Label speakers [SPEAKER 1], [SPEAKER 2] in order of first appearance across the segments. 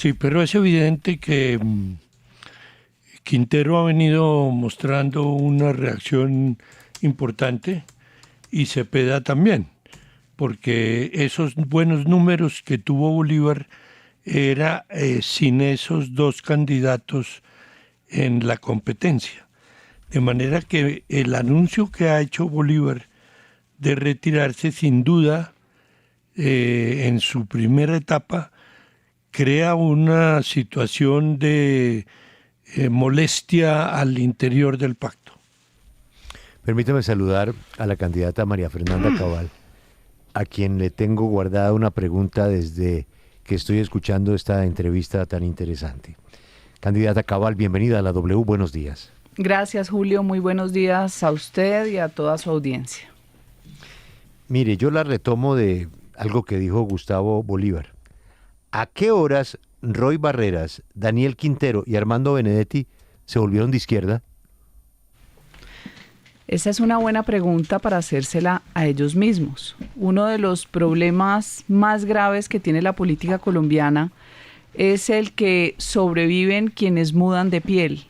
[SPEAKER 1] Sí, pero es evidente que Quintero ha venido mostrando una reacción importante y Cepeda también, porque esos buenos números que tuvo Bolívar era sin esos dos candidatos en la competencia. De manera que el anuncio que ha hecho Bolívar de retirarse, sin duda, en su primera etapa, crea una situación de molestia al interior del pacto.
[SPEAKER 2] Permítame saludar a la candidata María Fernanda Cabal, a quien le tengo guardada una pregunta desde que estoy escuchando esta entrevista tan interesante. Candidata Cabal, bienvenida a la W, buenos días.
[SPEAKER 3] Gracias, Julio, muy buenos días a usted y a toda su audiencia.
[SPEAKER 2] Mire, yo la retomo de algo que dijo Gustavo Bolívar. ¿A qué horas Roy Barreras, Daniel Quintero y Armando Benedetti se volvieron de izquierda?
[SPEAKER 3] Esa es una buena pregunta para hacérsela a ellos mismos. Uno de los problemas más graves que tiene la política colombiana es el que sobreviven quienes mudan de piel,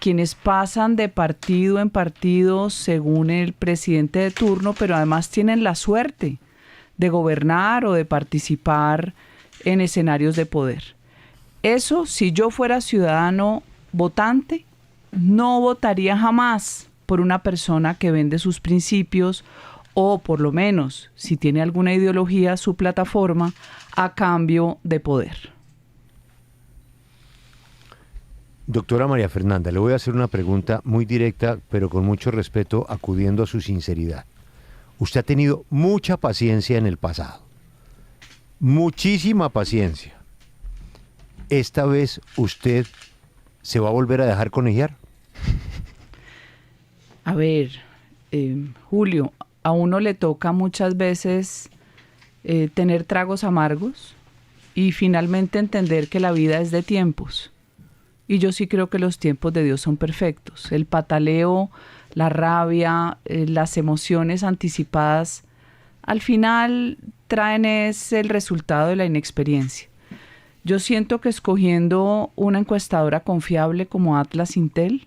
[SPEAKER 3] quienes pasan de partido en partido según el presidente de turno, pero además tienen la suerte de gobernar o de participar en escenarios de poder. Eso, si yo fuera ciudadano votante, no votaría jamás por una persona que vende sus principios o, por lo menos, si tiene alguna ideología, su plataforma, a cambio de poder.
[SPEAKER 2] Doctora María Fernanda, le voy a hacer una pregunta muy directa, pero con mucho respeto, acudiendo a su sinceridad. Usted ha tenido mucha paciencia en el pasado, muchísima paciencia. ¿Esta vez usted se va a volver a dejar conejear?
[SPEAKER 3] A ver, Julio, a uno le toca muchas veces tener tragos amargos y finalmente entender que la vida es de tiempos. Y yo sí creo que los tiempos de Dios son perfectos. El pataleo, la rabia, las emociones anticipadas, al final traen es el resultado de la inexperiencia. Yo siento que escogiendo una encuestadora confiable como Atlas Intel,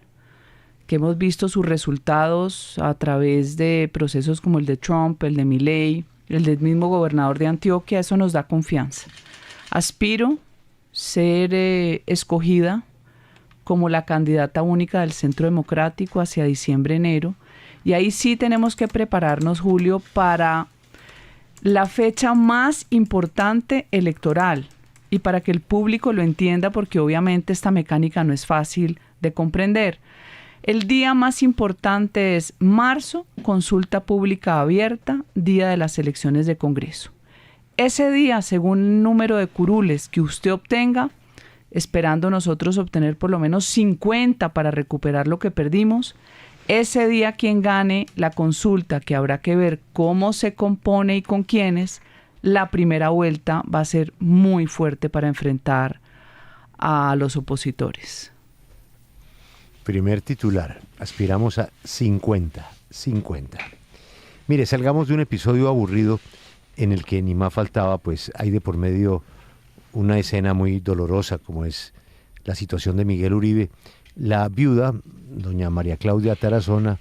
[SPEAKER 3] que hemos visto sus resultados a través de procesos como el de Trump, el de Milei, el del mismo gobernador de Antioquia, eso nos da confianza. Aspiro ser escogida como la candidata única del Centro Democrático hacia diciembre-enero, y ahí sí tenemos que prepararnos, Julio, para la fecha más importante electoral y para que el público lo entienda, porque obviamente esta mecánica no es fácil de comprender. El día más importante es marzo, consulta pública abierta, día de las elecciones de Congreso. Ese día, según el número de curules que usted obtenga, esperando nosotros obtener por lo menos 50 para recuperar lo que perdimos, ese día quien gane la consulta, que habrá que ver cómo se compone y con quiénes, la primera vuelta va a ser muy fuerte para enfrentar a los opositores.
[SPEAKER 2] Primer titular, aspiramos a 50. Mire, salgamos de un episodio aburrido en el que ni más faltaba, pues hay de por medio una escena muy dolorosa como es la situación de Miguel Uribe. La viuda, doña María Claudia Tarazona,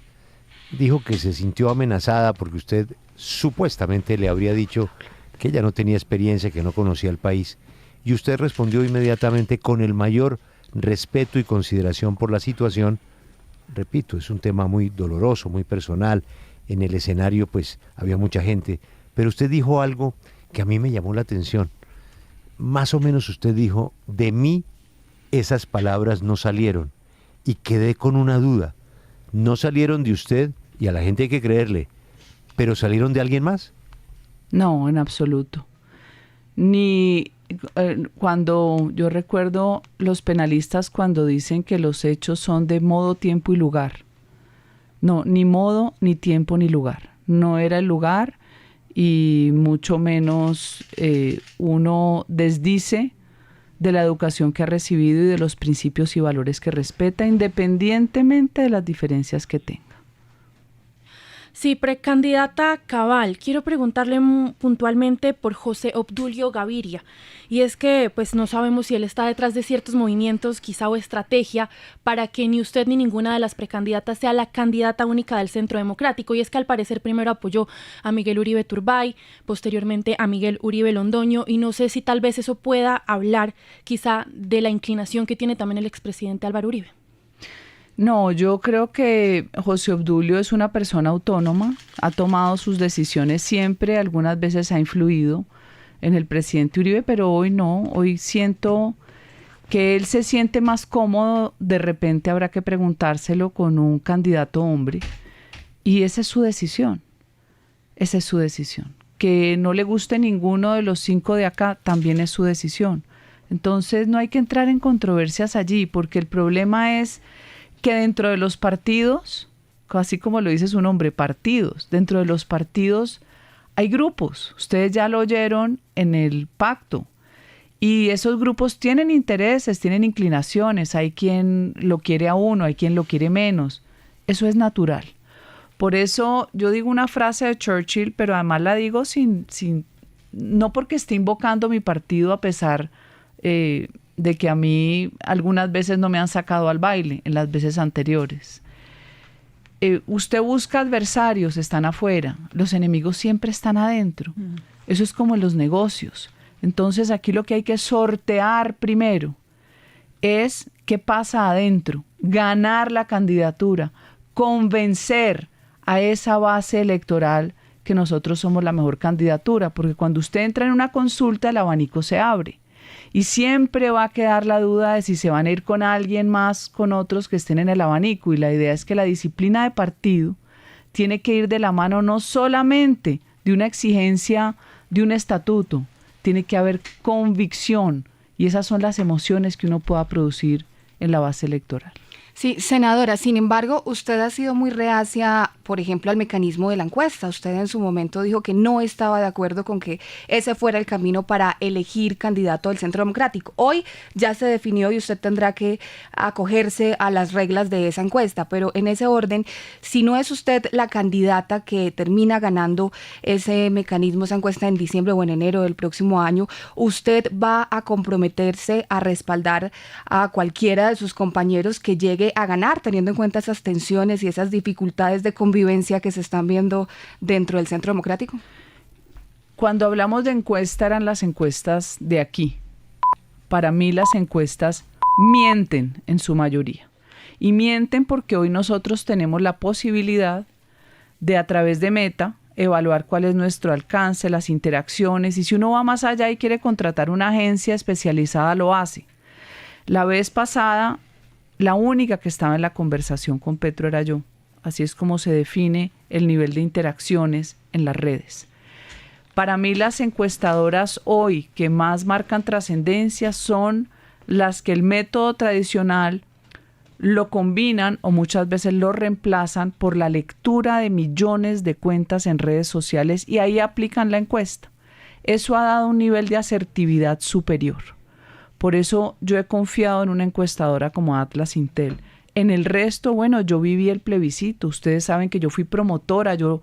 [SPEAKER 2] dijo que se sintió amenazada porque usted supuestamente le habría dicho que ella no tenía experiencia, que no conocía el país, y usted respondió inmediatamente con el mayor respeto y consideración por la situación. Repito, es un tema muy doloroso, muy personal. En el escenario pues había mucha gente, pero usted dijo algo que a mí me llamó la atención. Más o menos usted dijo: de mí esas palabras no salieron, y quedé con una duda. ¿No salieron de usted? Y a la gente hay que creerle, ¿pero salieron de alguien más?
[SPEAKER 3] No, en absoluto. Ni cuando yo recuerdo los penalistas cuando dicen que los hechos son de modo, tiempo y lugar. No, ni modo, ni tiempo, ni lugar. No era el lugar, y mucho menos uno desdice de la educación que ha recibido y de los principios y valores que respeta, independientemente de las diferencias que tenga.
[SPEAKER 4] Sí, precandidata Cabal, quiero preguntarle puntualmente por José Obdulio Gaviria. Y es que pues no sabemos si él está detrás de ciertos movimientos, quizá o estrategia, para que ni usted ni ninguna de las precandidatas sea la candidata única del Centro Democrático. Y es que al parecer primero apoyó a Miguel Uribe Turbay, posteriormente a Miguel Uribe Londoño, y no sé si tal vez eso pueda hablar quizá de la inclinación que tiene también el expresidente Álvaro Uribe.
[SPEAKER 3] No, yo creo que José Obdulio es una persona autónoma, ha tomado sus decisiones siempre, algunas veces ha influido en el presidente Uribe, pero hoy no, hoy siento que él se siente más cómodo, de repente habrá que preguntárselo con un candidato hombre, y esa es su decisión, Que no le guste ninguno de los 5 de acá, también es su decisión. Entonces no hay que entrar en controversias allí, porque el problema es que dentro de los partidos, así como lo dice su nombre, partidos, dentro de los partidos hay grupos. Ustedes ya lo oyeron en el pacto. Y esos grupos tienen intereses, tienen inclinaciones. Hay quien lo quiere a uno, hay quien lo quiere menos. Eso es natural. Por eso yo digo una frase de Churchill, pero además la digo no porque esté invocando mi partido, a pesar de que a mí algunas veces no me han sacado al baile en las veces anteriores. Usted busca adversarios, están afuera, los enemigos siempre están adentro. Eso es como en los negocios. Entonces aquí lo que hay que sortear primero es qué pasa adentro, ganar la candidatura, convencer a esa base electoral que nosotros somos la mejor candidatura, porque cuando usted entra en una consulta el abanico se abre. Y siempre va a quedar la duda de si se van a ir con alguien más, con otros que estén en el abanico. Y la idea es que la disciplina de partido tiene que ir de la mano no solamente de una exigencia, de un estatuto. Tiene que haber convicción. Y esas son las emociones que uno pueda producir en la base electoral.
[SPEAKER 5] Sí, senadora, sin embargo, usted ha sido muy reacia, por ejemplo, al mecanismo de la encuesta. Usted en su momento dijo que no estaba de acuerdo con que ese fuera el camino para elegir candidato del Centro Democrático. Hoy ya se definió y usted tendrá que acogerse a las reglas de esa encuesta, pero en ese orden, si no es usted la candidata que termina ganando ese mecanismo, esa encuesta en diciembre o en enero del próximo año, usted va a comprometerse a respaldar a cualquiera de sus compañeros que llegue a ganar, teniendo en cuenta esas tensiones y esas dificultades de convivencia que se están viendo dentro del Centro Democrático.
[SPEAKER 3] Cuando hablamos de encuesta, eran las encuestas de aquí. Para mí las encuestas mienten en su mayoría. Y mienten porque hoy nosotros tenemos la posibilidad de, a través de Meta, evaluar cuál es nuestro alcance, las interacciones, y si uno va más allá y quiere contratar una agencia especializada, lo hace. La vez pasada, la única que estaba en la conversación con Petro era yo. Así es como se define el nivel de interacciones en las redes. Para mí las encuestadoras hoy que más marcan trascendencia son las que el método tradicional lo combinan o muchas veces lo reemplazan por la lectura de millones de cuentas en redes sociales y ahí aplican la encuesta. Eso ha dado un nivel de asertividad superior. Por eso yo he confiado en una encuestadora como Atlas Intel. En el resto, bueno, yo viví el plebiscito. Ustedes saben que yo fui promotora. Yo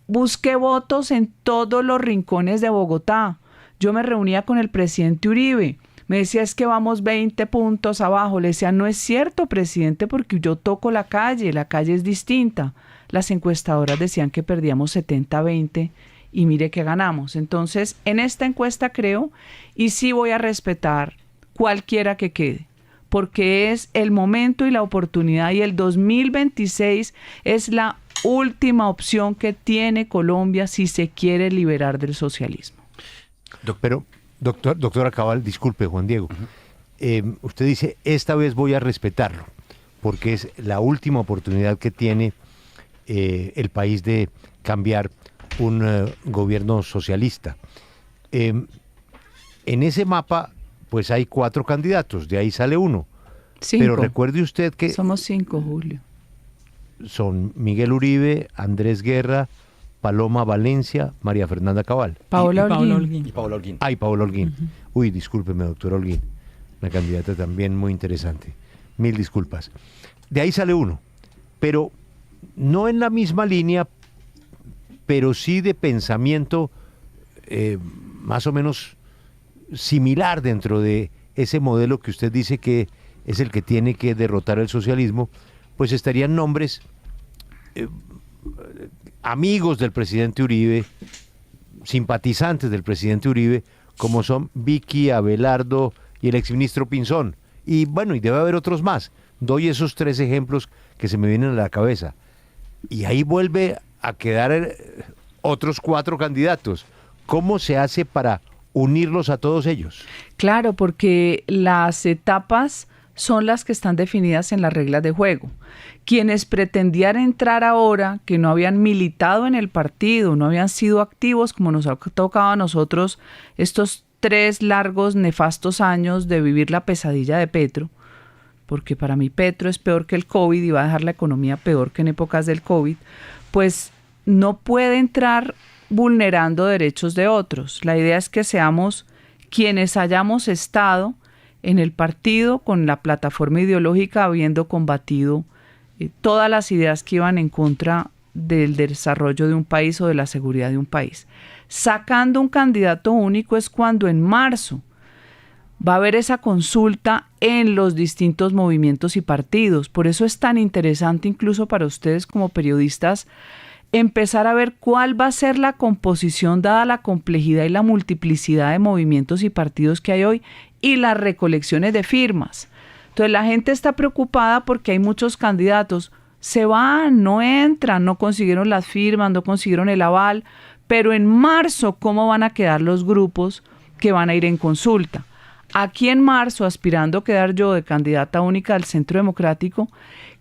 [SPEAKER 3] busqué votos en todos los rincones de Bogotá. Yo me reunía con el presidente Uribe. Me decía, es que vamos 20 puntos abajo. Le decía, no es cierto, presidente, porque yo toco la calle es distinta. Las encuestadoras decían que perdíamos 70-20 y mire que ganamos. Entonces, en esta encuesta creo, y sí voy a respetar cualquiera que quede, porque es el momento y la oportunidad, y el 2026 es la última opción que tiene Colombia si se quiere liberar del socialismo.
[SPEAKER 2] Pero, doctora Cabal, disculpe, Juan Diego, usted dice, esta vez voy a respetarlo, porque es la última oportunidad que tiene el país de cambiar un gobierno socialista. En ese mapa, pues hay 4 candidatos, de ahí sale uno.
[SPEAKER 3] 5.
[SPEAKER 2] Pero recuerde usted que...
[SPEAKER 3] Somos 5, Julio.
[SPEAKER 2] Son Miguel Uribe, Andrés Guerra, Paloma Valencia, María Fernanda Cabal.
[SPEAKER 3] Paola Holguín.
[SPEAKER 6] Y Paola Holguín.
[SPEAKER 2] Ay, Paola Holguín. Uy, discúlpeme, doctor Holguín. Una candidata también muy interesante. Mil disculpas. De ahí sale uno. Pero no en la misma línea, pero sí de pensamiento más o menos similar dentro de ese modelo que usted dice que es el que tiene que derrotar el socialismo, pues estarían nombres amigos del presidente Uribe, simpatizantes del presidente Uribe, como son Vicky, Abelardo y el exministro Pinzón. Y bueno, y debe haber otros más. Doy esos 3 ejemplos que se me vienen a la cabeza. Y ahí vuelve a quedar otros 4 candidatos. ¿Cómo se hace para unirlos a todos ellos?
[SPEAKER 3] Claro, porque las etapas son las que están definidas en las reglas de juego. Quienes pretendían entrar ahora, que no habían militado en el partido, no habían sido activos, como nos ha tocado a nosotros estos 3 largos, nefastos años de vivir la pesadilla de Petro, porque para mí Petro es peor que el COVID y va a dejar la economía peor que en épocas del COVID, pues no puede entrar vulnerando derechos de otros. La idea es que seamos quienes hayamos estado en el partido con la plataforma ideológica habiendo combatido todas las ideas que iban en contra del desarrollo de un país o de la seguridad de un país. Sacando un candidato único es cuando en marzo va a haber esa consulta en los distintos movimientos y partidos. Por eso es tan interesante incluso para ustedes como periodistas empezar a ver cuál va a ser la composición dada la complejidad y la multiplicidad de movimientos y partidos que hay hoy y las recolecciones de firmas. Entonces la gente está preocupada porque hay muchos candidatos, se van, no entran, no consiguieron las firmas, no consiguieron el aval, pero en marzo, ¿cómo van a quedar los grupos que van a ir en consulta? Aquí en marzo, aspirando a quedar yo de candidata única del Centro Democrático,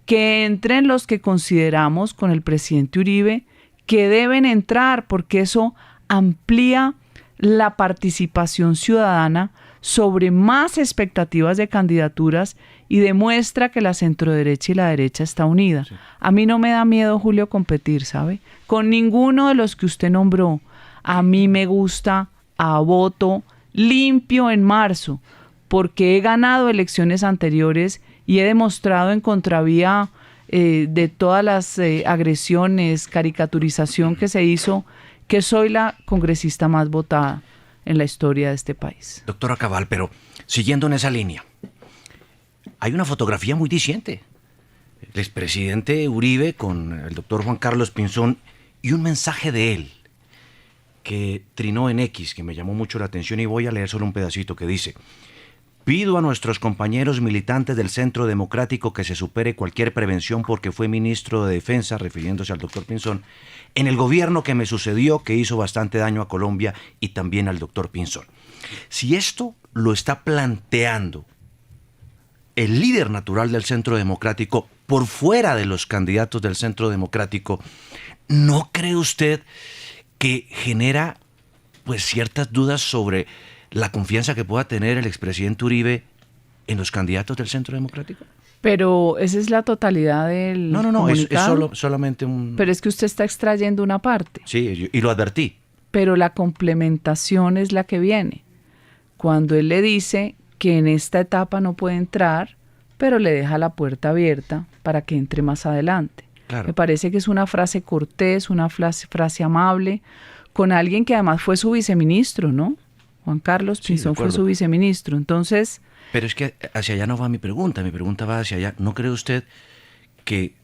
[SPEAKER 3] que entren los que consideramos con el presidente Uribe que deben entrar, porque eso amplía la participación ciudadana sobre más expectativas de candidaturas y demuestra que la centroderecha y la derecha está unida. Sí. A mí no me da miedo, Julio, competir, ¿sabe? Con ninguno de los que usted nombró. A mí me gusta a voto limpio en marzo, porque he ganado elecciones anteriores y he demostrado en contravía de todas las agresiones, caricaturización que se hizo, que soy la congresista más votada en la historia de este país.
[SPEAKER 6] Doctora Cabal, pero siguiendo en esa línea, hay una fotografía muy diciente. El expresidente Uribe con el doctor Juan Carlos Pinzón y un mensaje de él que trinó en X, que me llamó mucho la atención y voy a leer solo un pedacito que dice: pido a nuestros compañeros militantes del Centro Democrático que se supere cualquier prevención porque fue ministro de Defensa, refiriéndose al doctor Pinzón, en el gobierno que me sucedió, que hizo bastante daño a Colombia y también al doctor Pinzón. Si esto lo está planteando el líder natural del Centro Democrático por fuera de los candidatos del Centro Democrático, ¿no cree usted que genera pues ciertas dudas sobre la confianza que pueda tener el expresidente Uribe en los candidatos del Centro Democrático?
[SPEAKER 3] Pero esa es la totalidad del
[SPEAKER 6] comunicado. Es solamente un...
[SPEAKER 3] Pero es que usted está extrayendo una parte.
[SPEAKER 6] Sí, y lo advertí.
[SPEAKER 3] Pero la complementación es la que viene. Cuando él le dice que en esta etapa no puede entrar, pero le deja la puerta abierta para que entre más adelante. Claro. Me parece que es una frase cortés, una frase amable, con alguien que además fue su viceministro, ¿no? Juan Carlos Pinzón fue su viceministro, entonces...
[SPEAKER 6] Pero es que hacia allá no va mi pregunta va hacia allá. ¿No cree usted que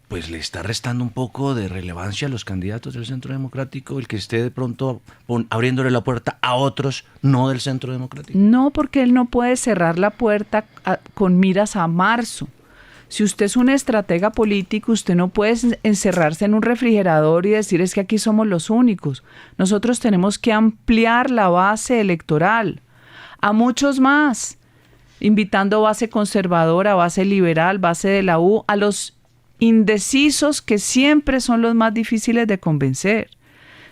[SPEAKER 6] pues le está restando un poco de relevancia a los candidatos del Centro Democrático el que esté de pronto abriéndole la puerta a otros no del Centro Democrático?
[SPEAKER 3] No, porque él no puede cerrar la puerta con miras a marzo. Si usted es un estratega político, usted no puede encerrarse en un refrigerador y decir es que aquí somos los únicos. Nosotros tenemos que ampliar la base electoral a muchos más, invitando base conservadora, base liberal, base de la U, a los indecisos que siempre son los más difíciles de convencer.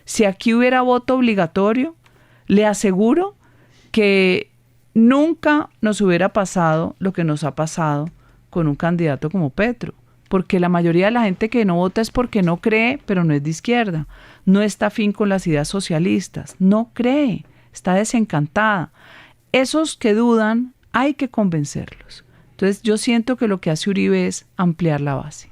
[SPEAKER 3] Si aquí hubiera voto obligatorio, le aseguro que nunca nos hubiera pasado lo que nos ha pasado con un candidato como Petro, porque la mayoría de la gente que no vota es porque no cree, pero no es de izquierda, no está afín con las ideas socialistas, no cree, está desencantada. Esos que dudan hay que convencerlos. Entonces yo siento que lo que hace Uribe es ampliar la base.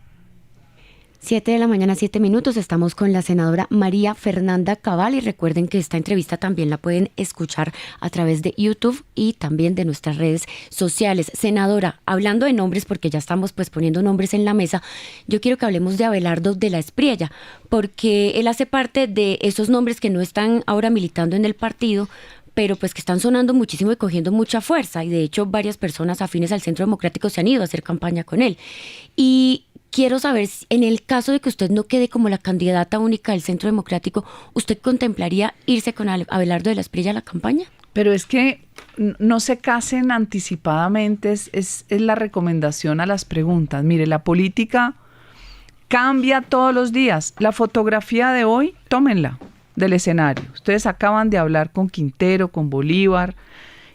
[SPEAKER 7] 7 de la mañana, 7 minutos. Estamos con la senadora María Fernanda Cabal y recuerden que esta entrevista también la pueden escuchar a través de YouTube y también de nuestras redes sociales. Senadora, hablando de nombres, porque ya estamos pues poniendo nombres en la mesa, yo quiero que hablemos de Abelardo de la Espriella, porque él hace parte de esos nombres que no están ahora militando en el partido, pero pues que están sonando muchísimo y cogiendo mucha fuerza, y de hecho varias personas afines al Centro Democrático se han ido a hacer campaña con él. Y quiero saber, en el caso de que usted no quede como la candidata única del Centro Democrático, ¿usted contemplaría irse con Abelardo de la Espriella a la campaña?
[SPEAKER 3] Pero es que no se casen anticipadamente, es la recomendación a las preguntas. Mire, la política cambia todos los días. La fotografía de hoy, tómenla del escenario. Ustedes acaban de hablar con Quintero, con Bolívar,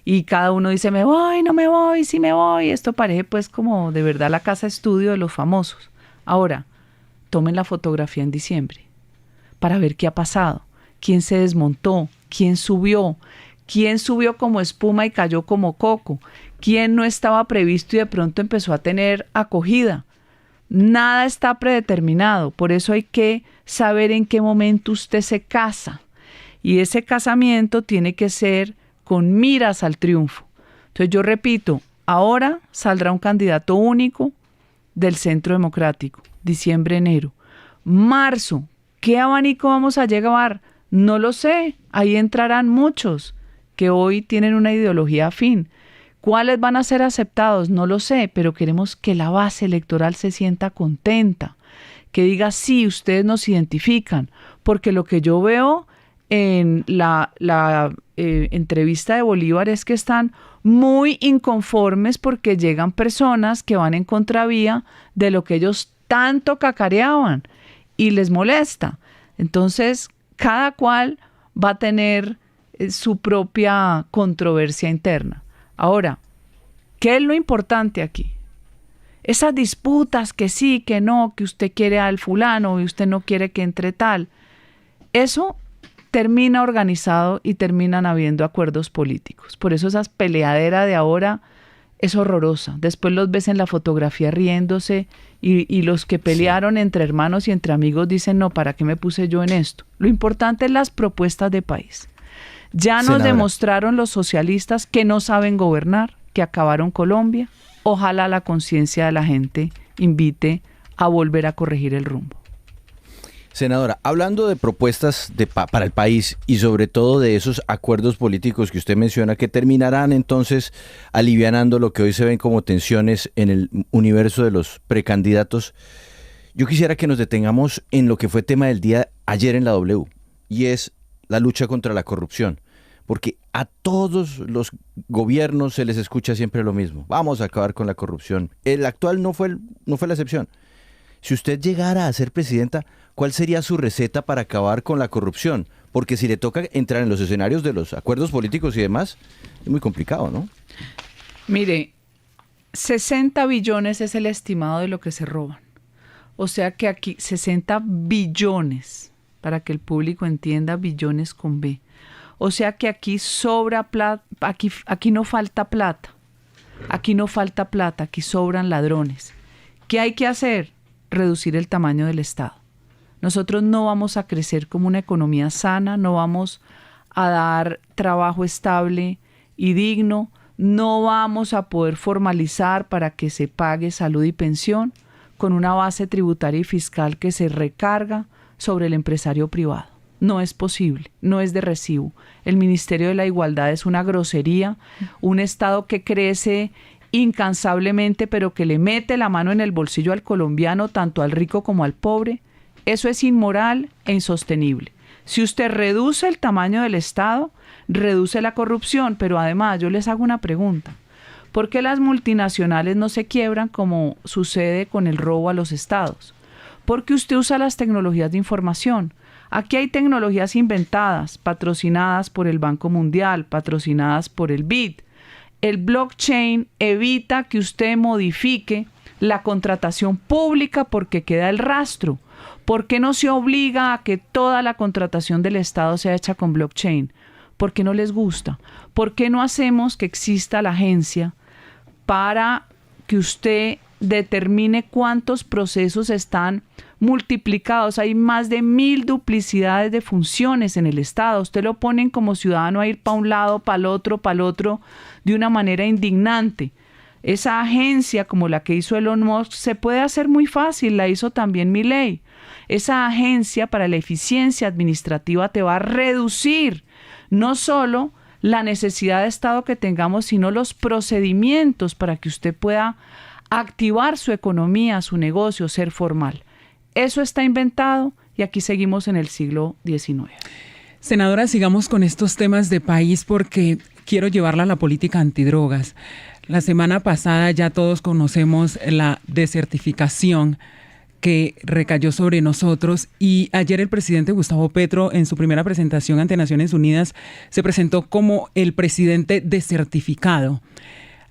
[SPEAKER 3] y cada uno dice, me voy, no me voy, sí me voy. Esto parece pues como de verdad la casa estudio de los famosos. Ahora, tomen la fotografía en diciembre para ver qué ha pasado, quién se desmontó, quién subió como espuma y cayó como coco, quién no estaba previsto y de pronto empezó a tener acogida. Nada está predeterminado, por eso hay que saber en qué momento usted se casa. Y ese casamiento tiene que ser con miras al triunfo. Entonces yo repito, ahora saldrá un candidato único del Centro Democrático, diciembre, enero. Marzo, ¿qué abanico vamos a llegar? No lo sé, ahí entrarán muchos que hoy tienen una ideología afín. ¿Cuáles van a ser aceptados? No lo sé, pero queremos que la base electoral se sienta contenta, que diga, sí, ustedes nos identifican, porque lo que yo veo en la entrevista de Bolívar es que están muy inconformes porque llegan personas que van en contravía de lo que ellos tanto cacareaban y les molesta. Entonces, cada cual va a tener su propia controversia interna. Ahora, ¿qué es lo importante aquí? Esas disputas que sí, que no, que usted quiere al fulano y usted no quiere que entre tal, eso termina organizado y terminan habiendo acuerdos políticos. Por eso esa peleadera de ahora es horrorosa. Después los ves en la fotografía riéndose y los que pelearon entre hermanos y entre amigos dicen, no, ¿para qué me puse yo en esto? Lo importante es las propuestas de país. Ya nos demostraron los socialistas que no saben gobernar, que acabaron Colombia. Ojalá la conciencia de la gente invite a volver a corregir el rumbo.
[SPEAKER 8] Senadora, hablando de propuestas para el país y sobre todo de esos acuerdos políticos que usted menciona que terminarán entonces alivianando lo que hoy se ven como tensiones en el universo de los precandidatos, yo quisiera que nos detengamos en lo que fue tema del día ayer en la W, y es la lucha contra la corrupción. Porque a todos los gobiernos se les escucha siempre lo mismo. Vamos a acabar con la corrupción. El actual no fue la excepción. Si usted llegara a ser presidenta, ¿cuál sería su receta para acabar con la corrupción? Porque si le toca entrar en los escenarios de los acuerdos políticos y demás, es muy complicado, ¿no?
[SPEAKER 3] Mire, 60 billones es el estimado de lo que se roban. O sea que aquí 60 billones, para que el público entienda, billones con B. O sea que aquí sobra plata, aquí no falta plata. Aquí no falta plata, aquí sobran ladrones. ¿Qué hay que hacer? Reducir el tamaño del Estado. Nosotros no vamos a crecer como una economía sana, no vamos a dar trabajo estable y digno, no vamos a poder formalizar para que se pague salud y pensión con una base tributaria y fiscal que se recarga sobre el empresario privado. No es posible, no es de recibo. El Ministerio de la Igualdad es una grosería, un Estado que crece incansablemente, pero que le mete la mano en el bolsillo al colombiano, tanto al rico como al pobre. Eso es inmoral e insostenible. Si usted reduce el tamaño del Estado, reduce la corrupción, pero además yo les hago una pregunta. ¿Por qué las multinacionales no se quiebran como sucede con el robo a los estados? Porque usted usa las tecnologías de información. Aquí hay tecnologías inventadas, patrocinadas por el Banco Mundial, patrocinadas por el BID. El blockchain evita que usted modifique la contratación pública porque queda el rastro. ¿Por qué no se obliga a que toda la contratación del Estado sea hecha con blockchain? ¿Por qué no les gusta? ¿Por qué no hacemos que exista la agencia para que usted determine cuántos procesos están multiplicados. Hay más de 1000 duplicidades de funciones en el Estado. Usted lo ponen como ciudadano a ir para un lado, para el otro, de una manera indignante. Esa agencia como la que hizo Elon Musk se puede hacer muy fácil, la hizo también Milei. Esa agencia para la eficiencia administrativa te va a reducir no solo la necesidad de Estado que tengamos, sino los procedimientos para que usted pueda activar su economía, su negocio, ser formal. Eso está inventado y aquí seguimos en el siglo XIX.
[SPEAKER 9] Senadora, sigamos con estos temas de país porque quiero llevarla a la política antidrogas. La semana pasada ya todos conocemos la desertificación que recayó sobre nosotros y ayer el presidente Gustavo Petro en su primera presentación ante Naciones Unidas se presentó como el presidente desertificado,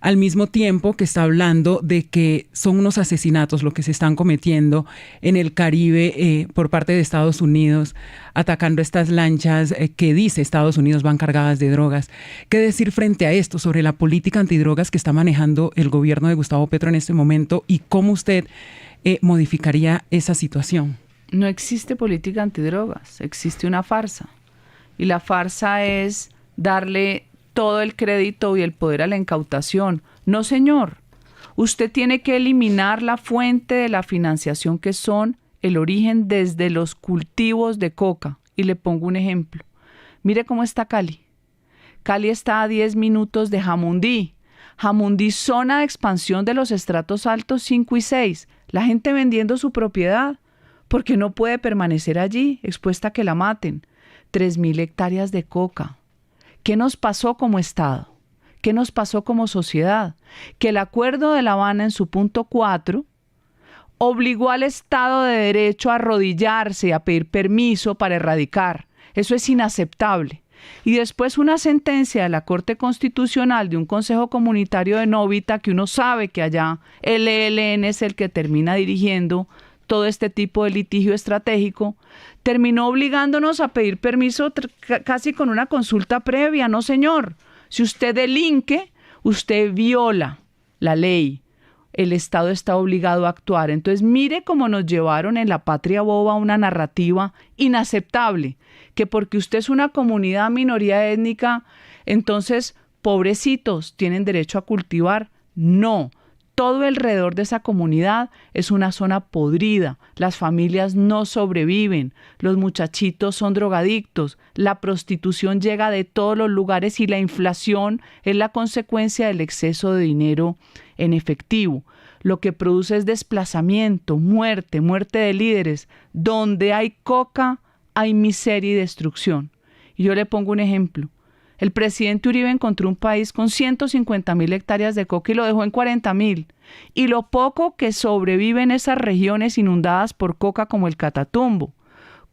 [SPEAKER 9] al mismo tiempo que está hablando de que son unos asesinatos lo que se están cometiendo en el Caribe por parte de Estados Unidos, atacando estas lanchas que dice Estados Unidos van cargadas de drogas. ¿Qué decir frente a esto sobre la política antidrogas que está manejando el gobierno de Gustavo Petro en este momento y cómo usted modificaría esa situación?
[SPEAKER 3] No existe política antidrogas, existe una farsa. Y la farsa es darle todo el crédito y el poder a la incautación. No, señor. Usted tiene que eliminar la fuente de la financiación que son el origen desde los cultivos de coca. Y le pongo un ejemplo. Mire cómo está Cali. Cali está a 10 minutos de Jamundí. Jamundí, zona de expansión de los estratos altos 5 y 6. La gente vendiendo su propiedad porque no puede permanecer allí, expuesta a que la maten. 3.000 hectáreas de coca. ¿Qué nos pasó como Estado? ¿Qué nos pasó como sociedad? Que el Acuerdo de La Habana en su punto 4 obligó al Estado de Derecho a arrodillarse y a pedir permiso para erradicar. Eso es inaceptable. Y después una sentencia de la Corte Constitucional de un Consejo Comunitario de Novita, que uno sabe que allá el ELN es el que termina dirigiendo todo este tipo de litigio estratégico, terminó obligándonos a pedir permiso casi con una consulta previa. No, señor. Si usted delinque, usted viola la ley. El Estado está obligado a actuar. Entonces, mire cómo nos llevaron en la patria boba una narrativa inaceptable, que porque usted es una comunidad minoría étnica, entonces, pobrecitos, tienen derecho a cultivar. No. Todo alrededor de esa comunidad es una zona podrida, las familias no sobreviven, los muchachitos son drogadictos, la prostitución llega de todos los lugares y la inflación es la consecuencia del exceso de dinero en efectivo. Lo que produce es desplazamiento, muerte de líderes. Donde hay coca, hay miseria y destrucción. Y yo le pongo un ejemplo. El presidente Uribe encontró un país con 150.000 hectáreas de coca y lo dejó en 40.000. Y lo poco que sobrevive en esas regiones inundadas por coca como el Catatumbo,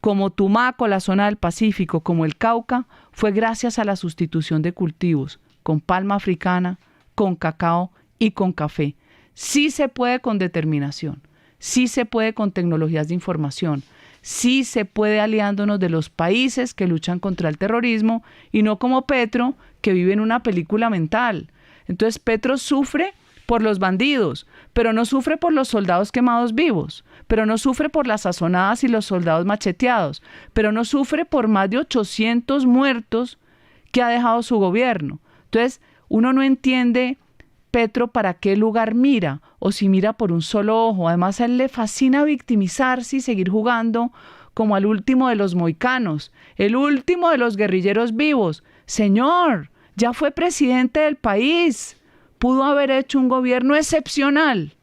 [SPEAKER 3] como Tumaco, la zona del Pacífico, como el Cauca, fue gracias a la sustitución de cultivos con palma africana, con cacao y con café. Sí se puede con determinación, sí se puede con tecnologías de información, sí se puede aliándonos de los países que luchan contra el terrorismo y no como Petro, que vive en una película mental. Entonces Petro sufre por los bandidos, pero no sufre por los soldados quemados vivos, pero no sufre por las sazonadas y los soldados macheteados, pero no sufre por más de 800 muertos que ha dejado su gobierno. Entonces uno no entiende Petro para qué lugar mira, o si mira por un solo ojo. Además a él le fascina victimizarse y seguir jugando como al último de los mohicanos, el último de los guerrilleros vivos. Señor, ya fue presidente del país, pudo haber hecho un gobierno excepcional,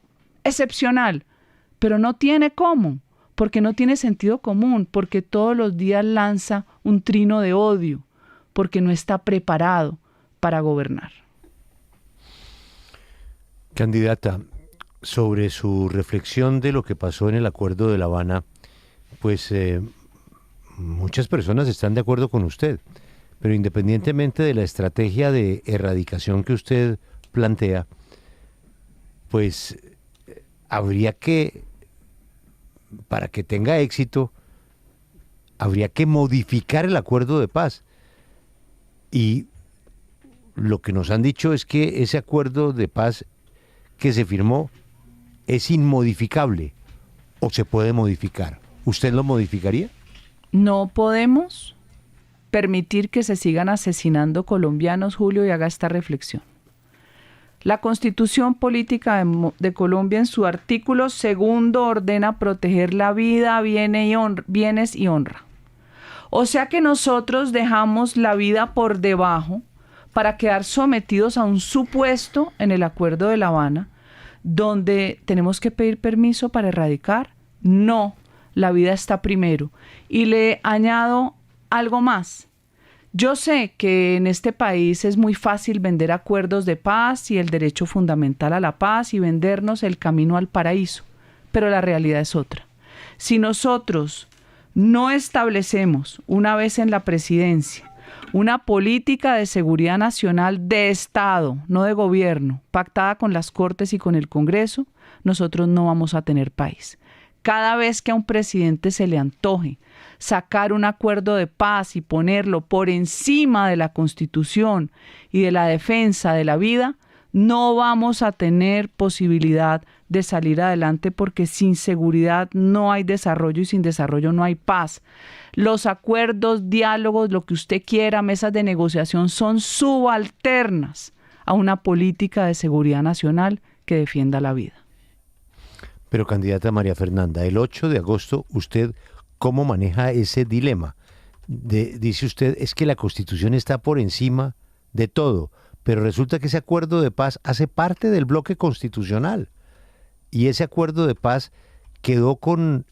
[SPEAKER 3] pero no tiene cómo, porque no tiene sentido común, porque todos los días lanza un trino de odio, porque no está preparado para gobernar.
[SPEAKER 2] Candidata, sobre su reflexión de lo que pasó en el Acuerdo de La Habana, pues muchas personas están de acuerdo con usted, pero independientemente de la estrategia de erradicación que usted plantea, pues habría que, para que tenga éxito, habría que modificar el acuerdo de paz. Y lo que nos han dicho es que ese acuerdo de paz que se firmó es inmodificable. o se puede modificar? ¿Usted lo modificaría?
[SPEAKER 3] No podemos permitir que se sigan asesinando colombianos, Julio, y haga esta reflexión. La Constitución Política de Colombia en su artículo 2 ordena proteger la vida, bienes y honra. O sea que nosotros dejamos la vida por debajo para quedar sometidos a un supuesto en el Acuerdo de La Habana, donde tenemos que pedir permiso para erradicar. No, la vida está primero. Y le añado algo más. Yo sé que en este país es muy fácil vender acuerdos de paz y el derecho fundamental a la paz y vendernos el camino al paraíso, pero la realidad es otra. Si nosotros no establecemos, una vez en la presidencia, una política de seguridad nacional de Estado, no de gobierno, pactada con las Cortes y con el Congreso, nosotros no vamos a tener país. Cada vez que a un presidente se le antoje sacar un acuerdo de paz y ponerlo por encima de la Constitución y de la defensa de la vida, no vamos a tener posibilidad de salir adelante, porque sin seguridad no hay desarrollo y sin desarrollo no hay paz. Los acuerdos, diálogos, lo que usted quiera, mesas de negociación son subalternas a una política de seguridad nacional que defienda la vida.
[SPEAKER 2] Pero, candidata María Fernanda, el 8 de agosto, ¿usted cómo maneja ese dilema? Dice usted, es que la Constitución está por encima de todo, pero resulta que ese acuerdo de paz hace parte del bloque constitucional. Y ese acuerdo de paz quedó con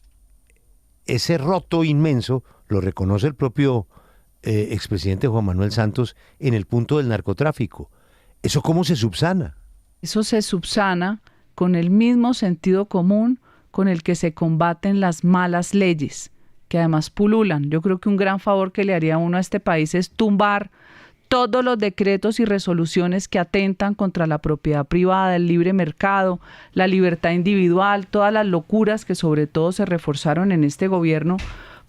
[SPEAKER 2] ese roto inmenso, lo reconoce el propio expresidente Juan Manuel Santos, en el punto del narcotráfico. ¿Eso cómo se subsana?
[SPEAKER 3] Eso se subsana con el mismo sentido común con el que se combaten las malas leyes, que además pululan. Yo creo que un gran favor que le haría uno a este país es tumbar todos los decretos y resoluciones que atentan contra la propiedad privada, el libre mercado, la libertad individual, todas las locuras que sobre todo se reforzaron en este gobierno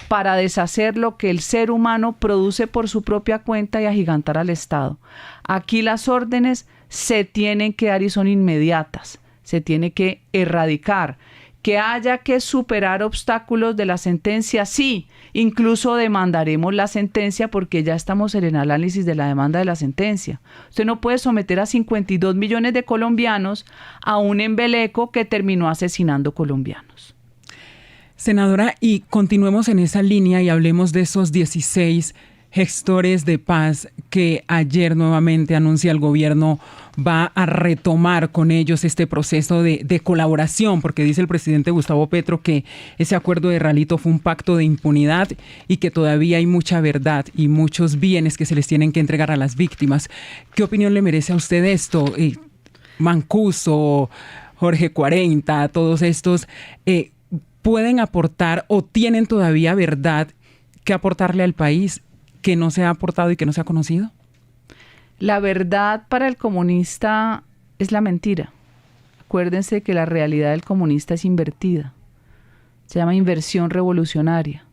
[SPEAKER 3] para deshacer lo que el ser humano produce por su propia cuenta y agigantar al Estado. Aquí las órdenes se tienen que dar y son inmediatas. Se tiene que erradicar. Que haya que superar obstáculos de la sentencia, sí, incluso demandaremos la sentencia, porque ya estamos en el análisis de la demanda de la sentencia. Usted no puede someter a 52 millones de colombianos a un embeleco que terminó asesinando colombianos.
[SPEAKER 9] Senadora, y continuemos en esa línea y hablemos de esos 16 gestores de paz que ayer nuevamente anuncia el gobierno va a retomar con ellos este proceso de colaboración, porque dice el presidente Gustavo Petro que ese acuerdo de Ralito fue un pacto de impunidad y que todavía hay mucha verdad y muchos bienes que se les tienen que entregar a las víctimas. ¿Qué opinión le merece a usted esto? Mancuso, Jorge 40, todos estos, ¿pueden aportar o tienen todavía verdad que aportarle al país que no se ha aportado y que no se ha conocido?
[SPEAKER 3] La verdad para el comunista es la mentira. Acuérdense que la realidad del comunista es invertida. Se llama inversión revolucionaria.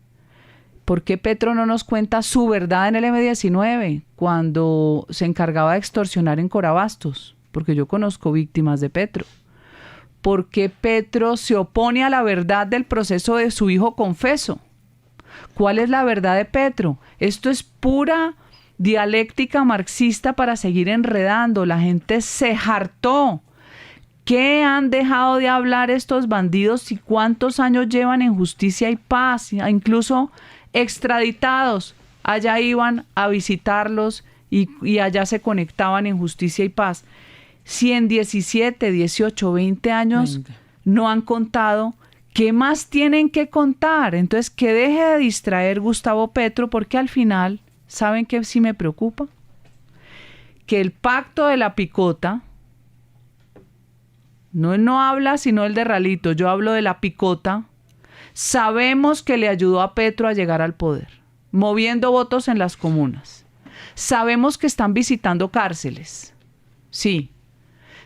[SPEAKER 3] ¿Por qué Petro no nos cuenta su verdad en el M-19 cuando se encargaba de extorsionar en Corabastos? Porque yo conozco víctimas de Petro. ¿Por qué Petro se opone a la verdad del proceso de su hijo confeso? ¿Cuál es la verdad de Petro? Esto es pura dialéctica marxista para seguir enredando. La gente se hartó. ¿Qué han dejado de hablar estos bandidos y cuántos años llevan en Justicia y Paz? Incluso extraditados. Allá iban a visitarlos y allá se conectaban en Justicia y Paz. Si en 17, 18, 20 años no han contado, ¿qué más tienen que contar? Entonces, que deje de distraer Gustavo Petro, porque al final, ¿saben qué sí me preocupa? Que el pacto de la picota, no habla sino el de Ralito, yo hablo de la picota, sabemos que le ayudó a Petro a llegar al poder, moviendo votos en las comunas. Sabemos que están visitando cárceles, sí.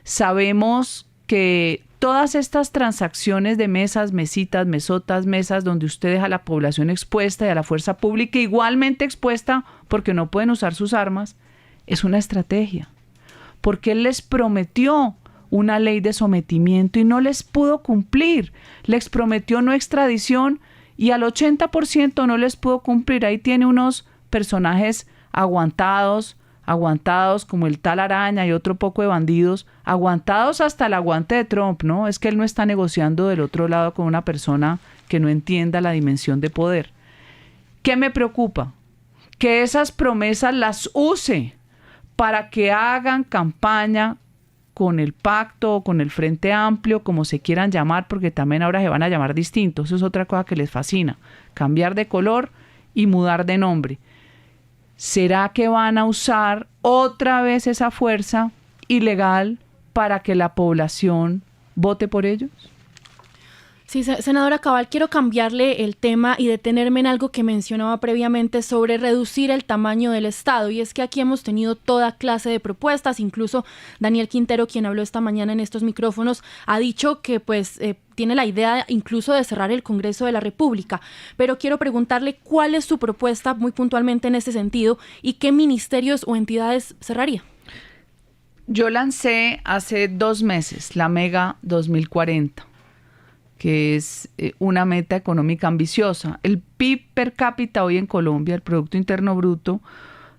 [SPEAKER 3] Sabemos que todas estas transacciones de mesas, mesitas, mesotas, mesas, donde usted deja a la población expuesta y a la fuerza pública igualmente expuesta porque no pueden usar sus armas, es una estrategia. Porque él les prometió una ley de sometimiento y no les pudo cumplir. Les prometió no extradición y al 80% no les pudo cumplir. Ahí tiene unos personajes aguantados como el tal Araña y otro poco de bandidos, aguantados hasta el aguante de Trump, ¿no? Es que él no está negociando del otro lado con una persona que no entienda la dimensión de poder. ¿Qué me preocupa? Que esas promesas las use para que hagan campaña con el pacto o con el Frente Amplio, como se quieran llamar, porque también ahora se van a llamar distintos. Eso es otra cosa que les fascina, cambiar de color y mudar de nombre. ¿Será que van a usar otra vez esa fuerza ilegal para que la población vote por ellos?
[SPEAKER 4] Sí, senadora Cabal, quiero cambiarle el tema y detenerme en algo que mencionaba previamente sobre reducir el tamaño del Estado. Y es que aquí hemos tenido toda clase de propuestas, incluso Daniel Quintero, quien habló esta mañana en estos micrófonos, ha dicho que tiene la idea incluso de cerrar el Congreso de la República. Pero quiero preguntarle cuál es su propuesta muy puntualmente en ese sentido y qué ministerios o entidades cerraría.
[SPEAKER 3] Yo lancé hace 2 meses la Mega 2040. Que es una meta económica ambiciosa. El PIB per cápita hoy en Colombia, el Producto Interno Bruto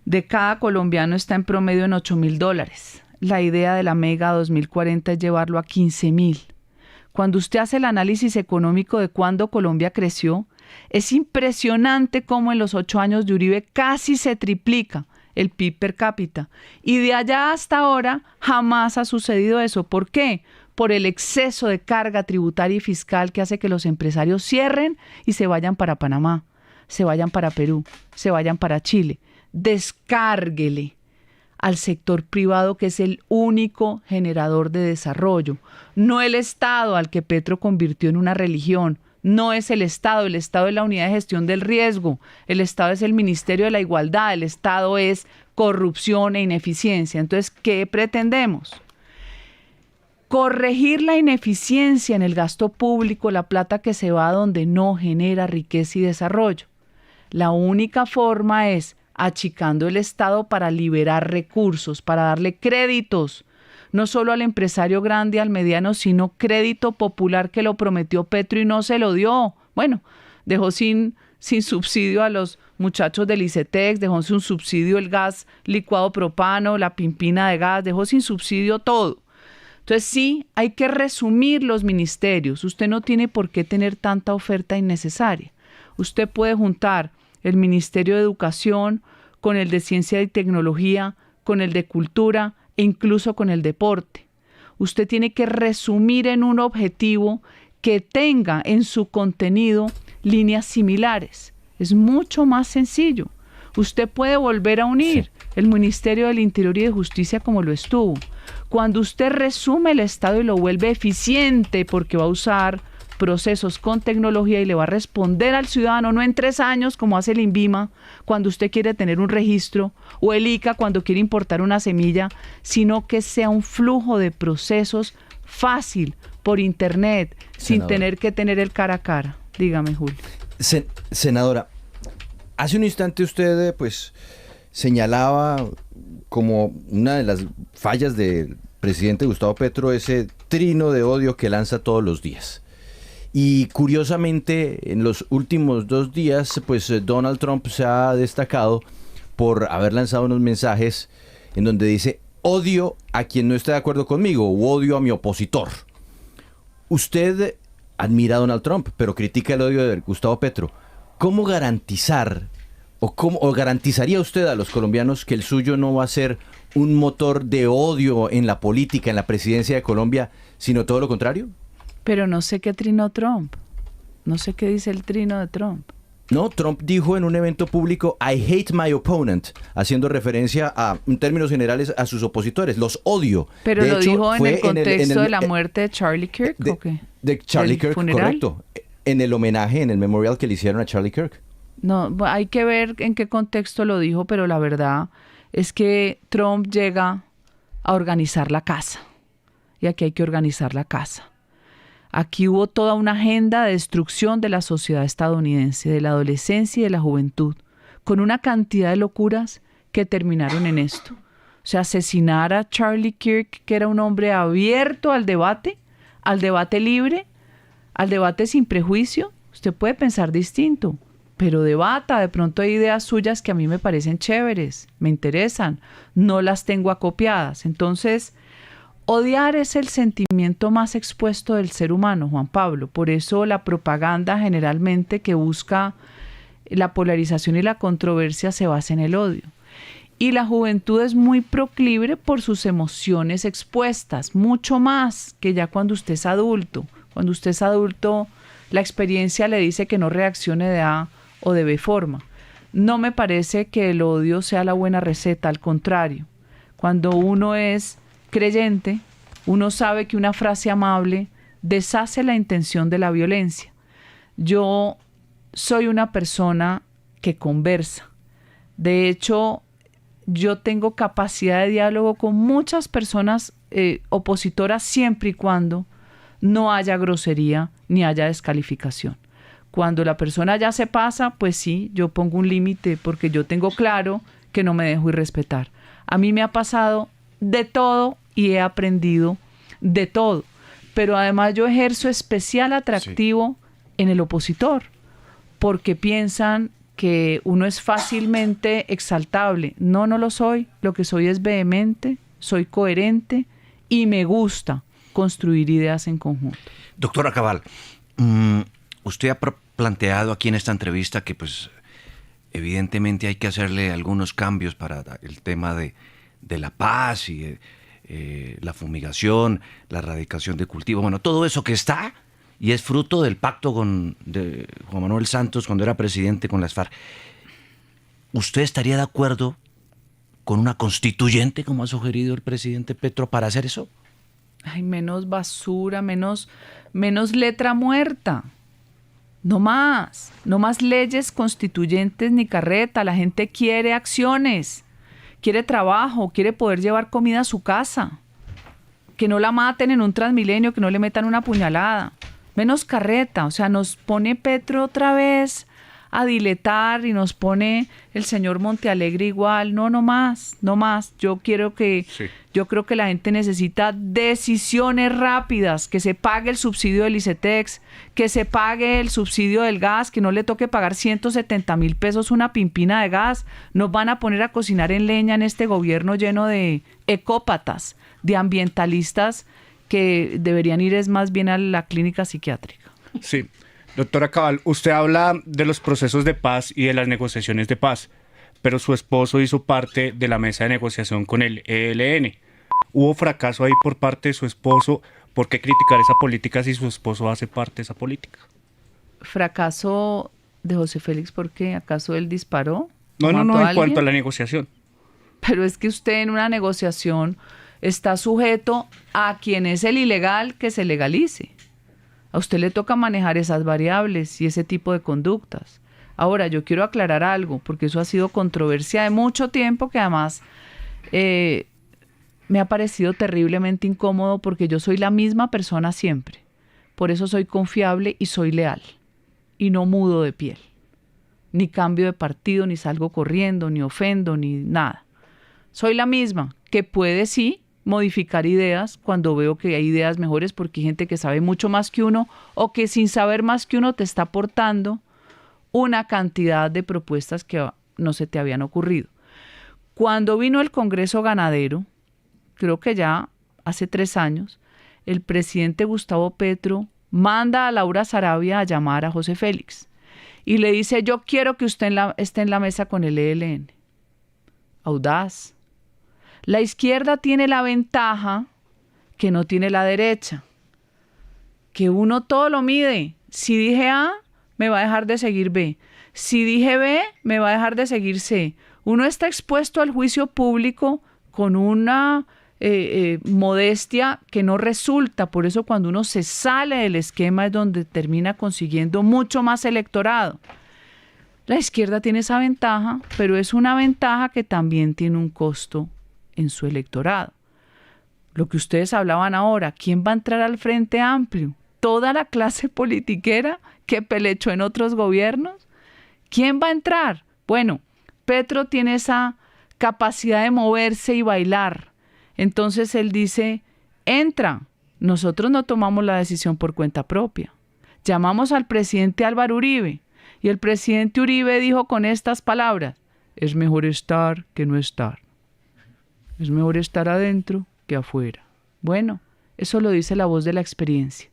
[SPEAKER 3] de cada colombiano está en promedio en $8.000. La idea de la Mega 2040 es llevarlo a 15.000. Cuando usted hace el análisis económico de cuándo Colombia creció, es impresionante cómo en los 8 años de Uribe casi se triplica el PIB per cápita. Y de allá hasta ahora jamás ha sucedido eso. ¿Por qué? Por el exceso de carga tributaria y fiscal que hace que los empresarios cierren y se vayan para Panamá, se vayan para Perú, se vayan para Chile. Descárguele al sector privado, que es el único generador de desarrollo. No el Estado, al que Petro convirtió en una religión. No es el Estado es la unidad de gestión del riesgo. El Estado es el Ministerio de la Igualdad. El Estado es corrupción e ineficiencia. Entonces, ¿qué pretendemos? Corregir la ineficiencia en el gasto público, la plata que se va donde no genera riqueza y desarrollo. La única forma es achicando el Estado para liberar recursos, para darle créditos, no solo al empresario grande y al mediano, sino crédito popular que lo prometió Petro y no se lo dio. Bueno, dejó sin subsidio a los muchachos del ICETEX, dejó sin subsidio el gas licuado propano, la pimpina de gas, dejó sin subsidio todo. Entonces sí, hay que resumir los ministerios. Usted no tiene por qué tener tanta oferta innecesaria. Usted puede juntar el Ministerio de Educación con el de Ciencia y Tecnología, con el de Cultura e incluso con el Deporte. Usted tiene que resumir en un objetivo que tenga en su contenido líneas similares. Es mucho más sencillo. Usted puede volver a unir el Ministerio del Interior y de Justicia como lo estuvo. Cuando usted resume el Estado y lo vuelve eficiente, porque va a usar procesos con tecnología y le va a responder al ciudadano, no en 3 años como hace el INVIMA cuando usted quiere tener un registro, o el ICA cuando quiere importar una semilla, sino que sea un flujo de procesos fácil, por internet, sin tener que tener el cara a cara. Dígame, Julio.
[SPEAKER 8] Senadora, hace un instante usted señalaba como una de las fallas del presidente Gustavo Petro ese trino de odio que lanza todos los días. Y curiosamente, en los últimos 2 días, Donald Trump se ha destacado por haber lanzado unos mensajes en donde dice odio a quien no esté de acuerdo conmigo o odio a mi opositor. Usted admira a Donald Trump, pero critica el odio de Gustavo Petro. ¿Cómo garantizar o garantizaría usted a los colombianos que el suyo no va a ser un motor de odio en la política, en la presidencia de Colombia, sino todo lo contrario?
[SPEAKER 3] Pero no sé qué trinó Trump. No sé qué dice el trino de Trump.
[SPEAKER 8] No, Trump dijo en un evento público, I hate my opponent, haciendo referencia en términos generales a sus opositores, los odio.
[SPEAKER 3] Pero lo dijo en el contexto de la muerte de Charlie Kirk, ¿o qué?
[SPEAKER 8] De Charlie Kirk, funeral. Correcto. En el homenaje, en el memorial que le hicieron a Charlie Kirk.
[SPEAKER 3] No, hay que ver en qué contexto lo dijo, pero la verdad es que Trump llega a organizar la casa. Y aquí hay que organizar la casa. Aquí hubo toda una agenda de destrucción de la sociedad estadounidense, de la adolescencia y de la juventud, con una cantidad de locuras que terminaron en esto. O sea, asesinar a Charlie Kirk, que era un hombre abierto al debate libre, al debate sin prejuicio. Usted puede pensar distinto, pero debata. De pronto hay ideas suyas que a mí me parecen chéveres, me interesan, no las tengo acopiadas. Entonces, odiar es el sentimiento más expuesto del ser humano, Juan Pablo. Por eso la propaganda generalmente que busca la polarización y la controversia se basa en el odio. Y la juventud es muy proclive por sus emociones expuestas, mucho más que ya cuando usted es adulto. Cuando usted es adulto, la experiencia le dice que no reaccione de A o de B forma. No me parece que el odio sea la buena receta, al contrario. Cuando uno es creyente, uno sabe que una frase amable deshace la intención de la violencia. Yo soy una persona que conversa. De hecho, yo tengo capacidad de diálogo con muchas personas opositoras siempre y cuando no haya grosería ni haya descalificación. Cuando la persona ya se pasa, pues sí, yo pongo un límite porque yo tengo claro que no me dejo irrespetar. A mí me ha pasado de todo y he aprendido de todo, pero además yo ejerzo especial atractivo en el opositor, porque piensan que uno es fácilmente exaltable. No, no lo soy. Lo que soy es vehemente, soy coherente y me gusta construir ideas en conjunto.
[SPEAKER 6] Doctora Cabal, usted ha planteado aquí en esta entrevista que pues evidentemente hay que hacerle algunos cambios para el tema de la paz y la fumigación, la erradicación de cultivo, bueno, todo eso que está y es fruto del pacto de Juan Manuel Santos cuando era presidente con las FARC. ¿Usted estaría de acuerdo con una constituyente, como ha sugerido el presidente Petro, para hacer eso?
[SPEAKER 3] Ay, menos basura, menos letra muerta. No más leyes constituyentes ni carreta. La gente quiere acciones, quiere trabajo, quiere poder llevar comida a su casa. Que no la maten en un Transmilenio, que no le metan una puñalada. Menos carreta. O sea, nos pone Petro otra vez a diletar y nos pone el señor Montealegre igual. No más. Yo creo que la gente necesita decisiones rápidas, que se pague el subsidio del ICETEX, que se pague el subsidio del gas, que no le toque pagar 170,000 pesos una pimpina de gas. Nos van a poner a cocinar en leña en este gobierno lleno de ecópatas, de ambientalistas que deberían ir es más bien a la clínica psiquiátrica.
[SPEAKER 10] Sí. Doctora Cabal, usted habla de los procesos de paz y de las negociaciones de paz, pero su esposo hizo parte de la mesa de negociación con el ELN. ¿Hubo fracaso ahí por parte de su esposo? ¿Por qué criticar esa política si su esposo hace parte de esa política?
[SPEAKER 3] ¿Fracaso de José Félix porque acaso él disparó?
[SPEAKER 10] No, en cuanto a la negociación.
[SPEAKER 3] Pero es que usted en una negociación está sujeto a quien es el ilegal que se legalice. A usted le toca manejar esas variables y ese tipo de conductas. Ahora, yo quiero aclarar algo, porque eso ha sido controversia de mucho tiempo, que además me ha parecido terriblemente incómodo, porque yo soy la misma persona siempre. Por eso soy confiable y soy leal. Y no mudo de piel. Ni cambio de partido, ni salgo corriendo, ni ofendo, ni nada. Soy la misma, que puede sí modificar ideas cuando veo que hay ideas mejores, porque hay gente que sabe mucho más que uno o que sin saber más que uno te está aportando una cantidad de propuestas que no se te habían ocurrido. Cuando vino el Congreso Ganadero, creo que ya hace 3 años, el presidente Gustavo Petro manda a Laura Sarabia a llamar a José Félix y le dice: yo quiero que usted esté en la mesa con el ELN. Audaz. La izquierda tiene la ventaja que no tiene la derecha, que uno todo lo mide. Si dije A, me va a dejar de seguir B. Si dije B, me va a dejar de seguir C. Uno está expuesto al juicio público con una modestia que no resulta. Por eso cuando uno se sale del esquema es donde termina consiguiendo mucho más electorado. La izquierda tiene esa ventaja, pero es una ventaja que también tiene un costo en su electorado. Lo que ustedes hablaban ahora, ¿quién va a entrar al Frente Amplio? ¿Toda la clase politiquera que pelechó en otros gobiernos? ¿Quién va a entrar? Bueno, Petro tiene esa capacidad de moverse y bailar. Entonces él dice, entra. Nosotros no tomamos la decisión por cuenta propia. Llamamos al presidente Álvaro Uribe y el presidente Uribe dijo con estas palabras, es mejor estar que no estar. Es mejor estar adentro que afuera. Bueno, eso lo dice la voz de la experiencia.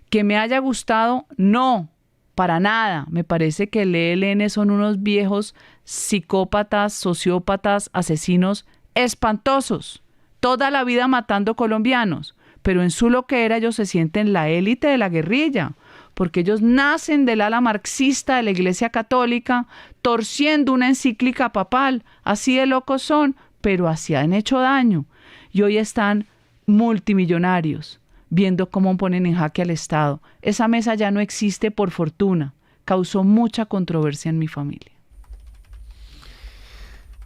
[SPEAKER 3] ¿Que me haya gustado? No, para nada. Me parece que el ELN son unos viejos psicópatas, sociópatas, asesinos espantosos. Toda la vida matando colombianos, pero en su loquera ellos se sienten la élite de la guerrilla, porque ellos nacen del ala marxista de la Iglesia Católica, torciendo una encíclica papal. Así de locos son, pero así han hecho daño. Y hoy están multimillonarios, viendo cómo ponen en jaque al Estado. Esa mesa ya no existe, por fortuna. Causó mucha controversia en mi familia.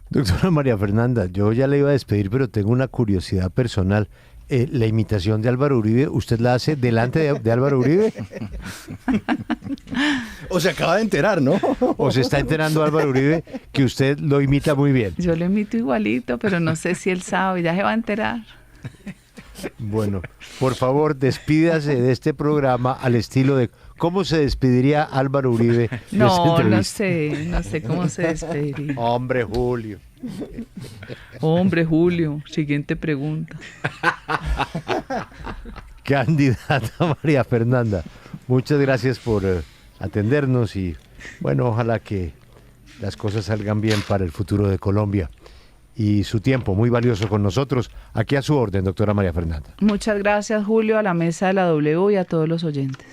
[SPEAKER 2] Doctora María Fernanda, yo ya le iba a despedir, pero tengo una curiosidad personal. La imitación de Álvaro Uribe, ¿usted la hace delante de Álvaro Uribe?
[SPEAKER 8] O se acaba de enterar, ¿no?
[SPEAKER 2] ¿O se está enterando Álvaro Uribe que usted lo imita muy bien?
[SPEAKER 3] Yo lo imito igualito, pero no sé si él sabe, ya se va a enterar.
[SPEAKER 2] Bueno, por favor, despídase de este programa al estilo de cómo se despediría Álvaro Uribe de esta
[SPEAKER 3] No
[SPEAKER 2] entrevista.
[SPEAKER 3] sé cómo se despediría.
[SPEAKER 2] Hombre, Julio.
[SPEAKER 3] Hombre, Julio, siguiente pregunta.
[SPEAKER 2] Candidata María Fernanda, muchas gracias por atendernos y bueno, ojalá que las cosas salgan bien para el futuro de Colombia. Y su tiempo muy valioso con nosotros. Aquí a su orden, doctora María Fernanda.
[SPEAKER 3] Muchas gracias, Julio, a la mesa de la W y a todos los oyentes.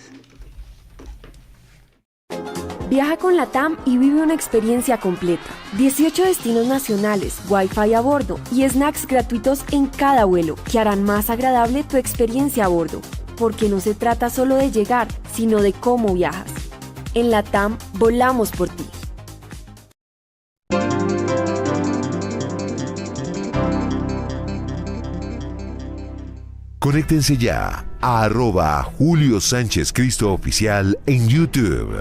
[SPEAKER 11] Viaja con la TAM y vive una experiencia completa. 18 destinos nacionales, Wi-Fi a bordo y snacks gratuitos en cada vuelo que harán más agradable tu experiencia a bordo. Porque no se trata solo de llegar, sino de cómo viajas. En la TAM volamos por ti.
[SPEAKER 12] Conéctense ya a @Julio Sánchez Cristo Oficial en YouTube.